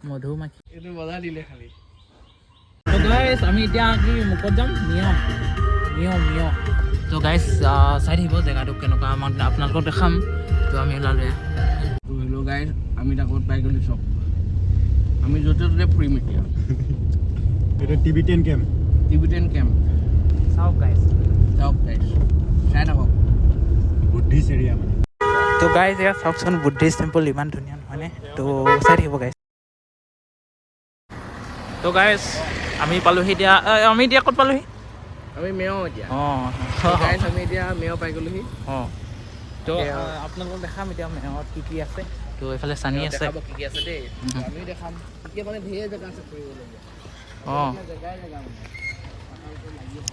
মধুমাখি এইটো বজা দিলে খালি তো গাইছ আমি এতিয়া কি মুখত যাম মিয় তো গাইছ চাই থাকিব জেগাটো কেনেকুৱা মই আপোনালোকক দেখাম তো আমি ওলালে তো হেল্ল' গাইজ আমি এতিয়া ক'ত পাই গ'লো চব আমি য'তে ত'তে ফুৰিম এতিয়া এটা টিবিটেন কেম্প চাওক গাইছ চাই থাকক বুদ্ধিষ্ট এৰিয়া মানে তো গাইজ এয়া চাওকচোন বুদ্ধিষ্ট টেম্পল ইমান ধুনীয়া নহয়নে তো চাই থাকিব গাইজ তো গাইজ আমি পালোহি এতিয়া আমি এতিয়া ক'ত পালোহি আমি মেও এতিয়া অঁ গাইজ আমি এতিয়া মেও পাই গ'লোহি অঁ তো আপোনালোকক দেখাম এতিয়া মেয়ত কি আছে তো এইফালে চানি আছে দেখাব কি আছে দেই আমি দেখাম এতিয়া মানে ধেৰ জেগা আছে ফুৰিবলগীয়া অঁ জেগাই জেগা মানে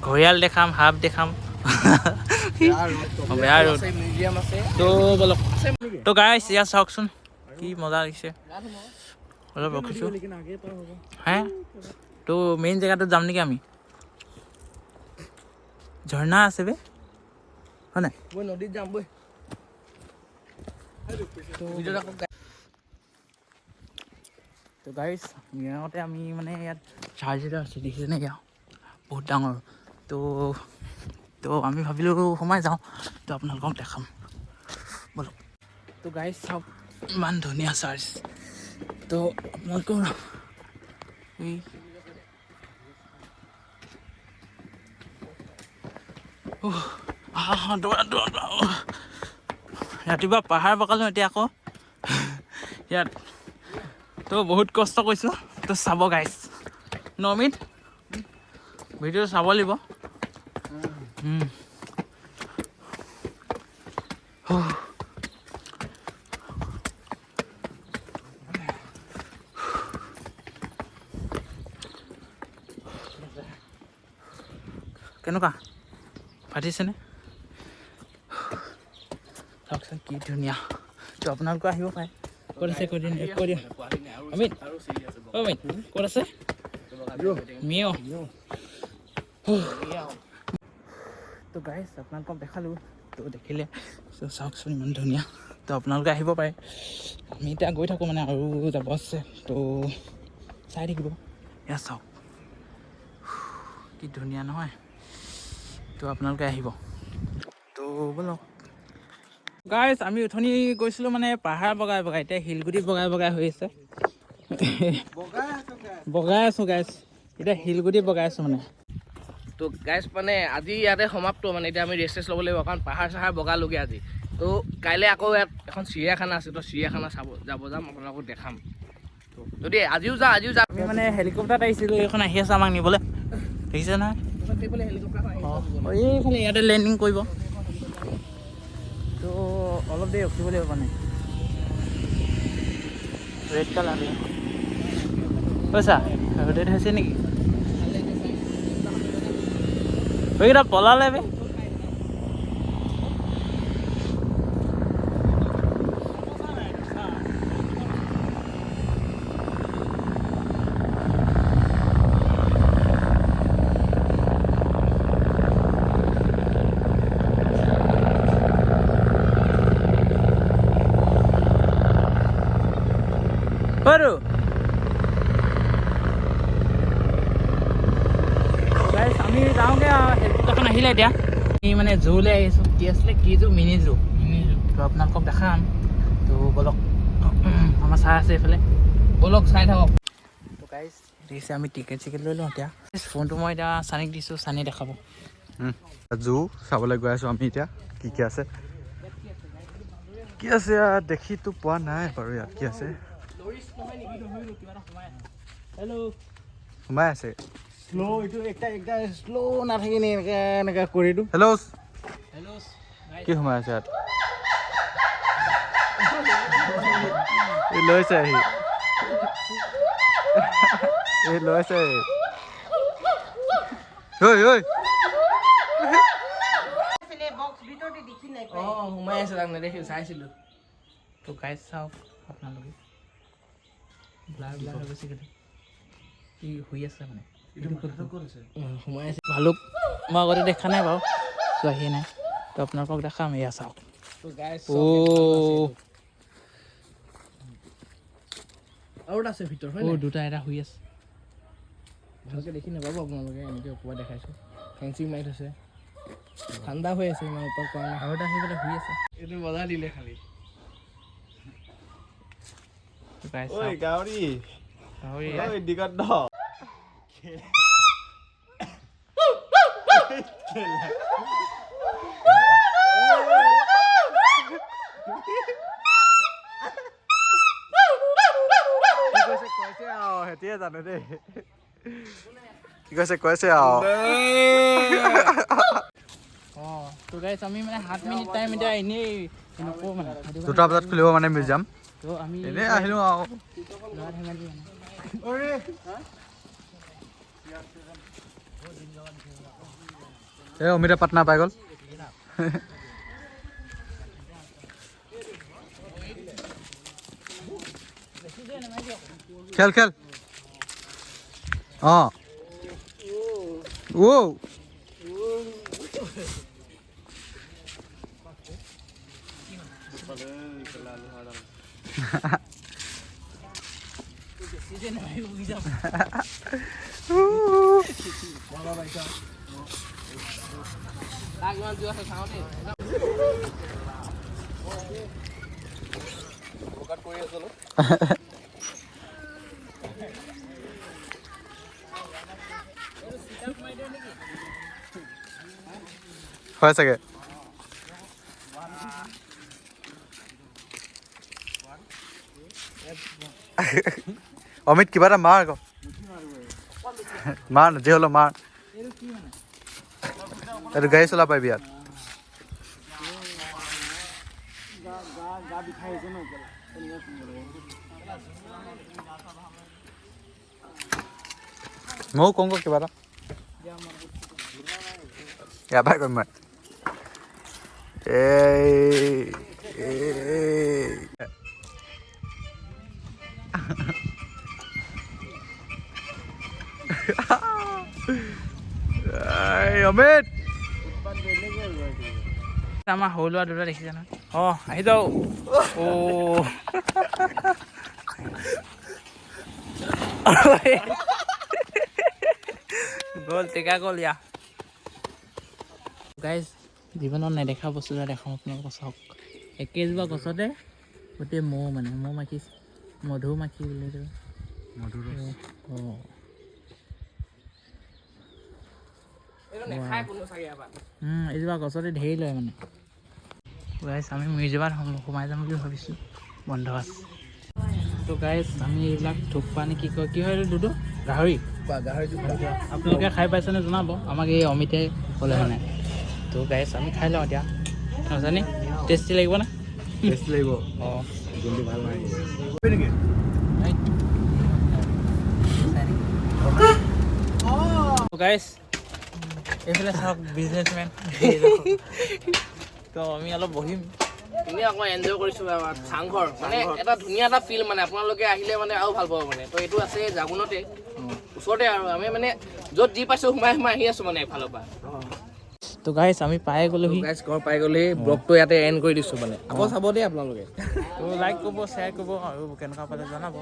ঘৰিয়াল দেখাম সাপ দেখাম বেয়া ৰ'দ মিউজিয়াম আছে তো বলক তো গাইছ ইয়াত চাওকচোন কি মজা লাগিছে অলপ ৰখিছোঁ হে তো মেইন জেগাটোত যাম নেকি আমি ঝৰ্ণা আছে বে হয় নাই বৈ নদীত যাম বৈ তো গাইছ মিয়াওতে আমি মানে ইয়াত চাৰ্জ আছে দেখিছেনে ইয়াত বহুত ডাঙৰ তো আমি ভাবিলোঁ সোমাই যাওঁ তো আপোনালোকক দেখাম বলক তো গাইছ চাওক ইমান ধুনীয়া চাৰ্জ তো আপোনালোকৰ এই ৰাতিপুৱা পাহাৰ বগালোঁ এতিয়া আকৌ ইয়াত তো বহুত কষ্ট কৰিছোঁ তো চাব গাইছ নমিত ভিডিঅ'টো চাব লাগিব কেনেকুৱা ফাটিছেনে চাওকচোন কি ধুনীয়া তো আপোনালোকে আহিব পাৰে ক'ত আছে কৈ দিম অমিত অমিত ক'ত আছে মিয় তো গাইছ আপোনালোকক দেখালোঁ তো দেখিলে তো চাওকচোন ইমান ধুনীয়া তো আপোনালোকে আহিব পাৰে আমি এতিয়া গৈ থাকোঁ মানে আৰু যাব আছে তো চাই থাকিব এয়া চাওক কি ধুনীয়া নহয় তো আপোনালোকে আহিব তো বলক গাইছ আমি উঠনি গৈছিলোঁ মানে পাহাৰ বগাই এতিয়া শিলগুটি বগাই হৈ আছে বগাই আছোঁ গাইছ এতিয়া শিলগুটি বগাই আছোঁ মানে তো গাইজ মানে আজি ইয়াতে সমাপ্ত মানে এতিয়া আমি ৰেষ্ট ল'ব লাগিব কাৰণ পাহাৰ চাহাৰ বগালোগে আজি তো কাইলৈ আকৌ ইয়াত এখন চিৰিয়াখানা আছে তো চিৰিয়াখানা যাম আপোনালোকক দেখাম তো যদি আজিও যাওঁ আমি মানে হেলিকপ্টাৰত আহিছিলোঁ এইখন আহি আছে আমাক নিবলৈ দেখিছে নহয় এইফালে ইয়াতে লেণ্ডিং কৰিব তো অলপ দেৰি ৰখিব লাগিব মানে ৰেড কালাৰ পইচা ৰেড হৈছে নেকি সেইকেইটা পলালে বে বাৰু আমি যাওঁগৈ হেলিকপ্টাৰখন আহিলে এতিয়া আমি মানে জুলৈ আহিছোঁ কি আছিলে কি জু মিনি জু তো আপোনালোকক দেখাম তো বলক আমাৰ চাই আছে এইফালে বলক চাই থাকক তো গাইছ দেখিছে আমি টিকেট লৈ লওঁ এতিয়া ফোনটো মই এতিয়া চানীক দিছোঁ চানী দেখাব জু চাবলৈ গৈ আছোঁ আমি এতিয়া কি আছে ইয়াত দেখিতো পোৱা নাই বাৰু ইয়াত কি আছে সোমাই আছে শ্ল' এইটো একটা শ্ল' নাথাকি নি এনেকৈ কৰি দিওঁ হেল্ল' কি সোমাই আছে ইয়াত লৈছে লৈছে সোমাই আছে তাক নেদেখি চাইছিলোঁ তো গাইছ চাওক আপোনালোকে ব্লাৰ হৈ গৈছে কি শুই আছে মানে সোমাই আছে ভালুক মই আগতে দেখা নাই বাৰু চোৱাহি নাই তো আপোনালোকক দেখাম এয়া চাওক আৰু এটা আছে ভিতৰত হয় দুটা এটা শুই আছে ভালকৈ দেখি নাপাব আপোনালোকে এনেকৈ ওপৰত দেখাইছোঁ ফেঞ্চিং মাৰি থৈছে ঠাণ্ডা হৈ আছে ইমান ওপৰত কৰা নাই আৰু এটা আহি পেলাই শুই আছে এইটো বজাৰ দিলে খালি ঐ গাহৰি ঐ দিগত ন সেটিয়ে জানে দেই কি কৈছে আৰু তো গাইছ আমি মানে 7 মিনিট টাইম এতিয়া এনেই নকওঁ মানে 2টা বজাত খুলিব মানে মিউজিয়াম তো আমি এনেই আহিলোঁ আৰু ল'ৰা ধেমালি মানে এই অমিতা পাটনা পাই গ'ল খেল অঁ তাক ইমান যোৱা আছে চাওঁ দেই কৰি আছোঁ হয় চাগে অমিত কিবা এটা মাৰ আকৌ মাৰ যি হ'লেও মাৰ এইটো গাড়ী চলাব পাৰিবি ইয়াত ময়ো কওঁ কিবা এটা ইয়াৰ পৰাই কৰিম মই অমিত আমাৰ সৰু ল'ৰা দুটা দেখিছে নহয় আহি যাওঁ গ'ল টেকা গ'ল ইয়া গাইজ জীৱনত নেদেখা বস্তু এটা দেখাওঁ আপোনালোকক চাওক একেজোপা গছতে গোটেই মৌ মানে মৌ মাখি মধু মাখি বুলি এইজোপা গছতে ধেৰি লয় মানে গাইজ আমি মিউজিয়ামত সোমাই যাম বুলি ভাবিছোঁ বন্ধ আছে তো গাইজ আমি এইবিলাক থোপ্পা নে কি কয় কি হয় দুটো গাহৰি আপোনালোকে খাই পাইছেনে জনাব আমাক এই অমিতে ক'লে মানে তো গাইজ আমি খাই লওঁ এতিয়া নাজানি টেষ্টি লাগিব না টেষ্টি লাগিব যোনটো ভাল নাই গাইজ এইফালে চাওক বিজনেছমেন তো আমি অলপ বহিম এনেই অকণমান এনজয় কৰিছোঁ চাংঘৰ মানে এটা ধুনীয়া এটা ফিল্ড মানে আপোনালোকে আহিলে মানে আৰু ভাল পাব মানে তো এইটো আছে জাগুনতে ওচৰতে আৰু আমি মানে য'ত যি পাইছোঁ সোমাই আহি আছোঁ মানে এফালৰ পৰা তো গাইজ আমি পাই গ'লোহি গাইজ ঘৰ পাই গ'লেই ব্লগটো ইয়াতে এণ্ড কৰি দিছোঁ মানে আকৌ চাব দেই আপোনালোকে তো লাইক কৰিব শ্বেয়াৰ কৰিব আৰু কেনেকুৱা পালে জনাব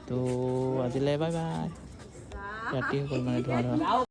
তো আজিলৈ বাই বাই ৰাতি হৈ গ'ল মানে ধোৱা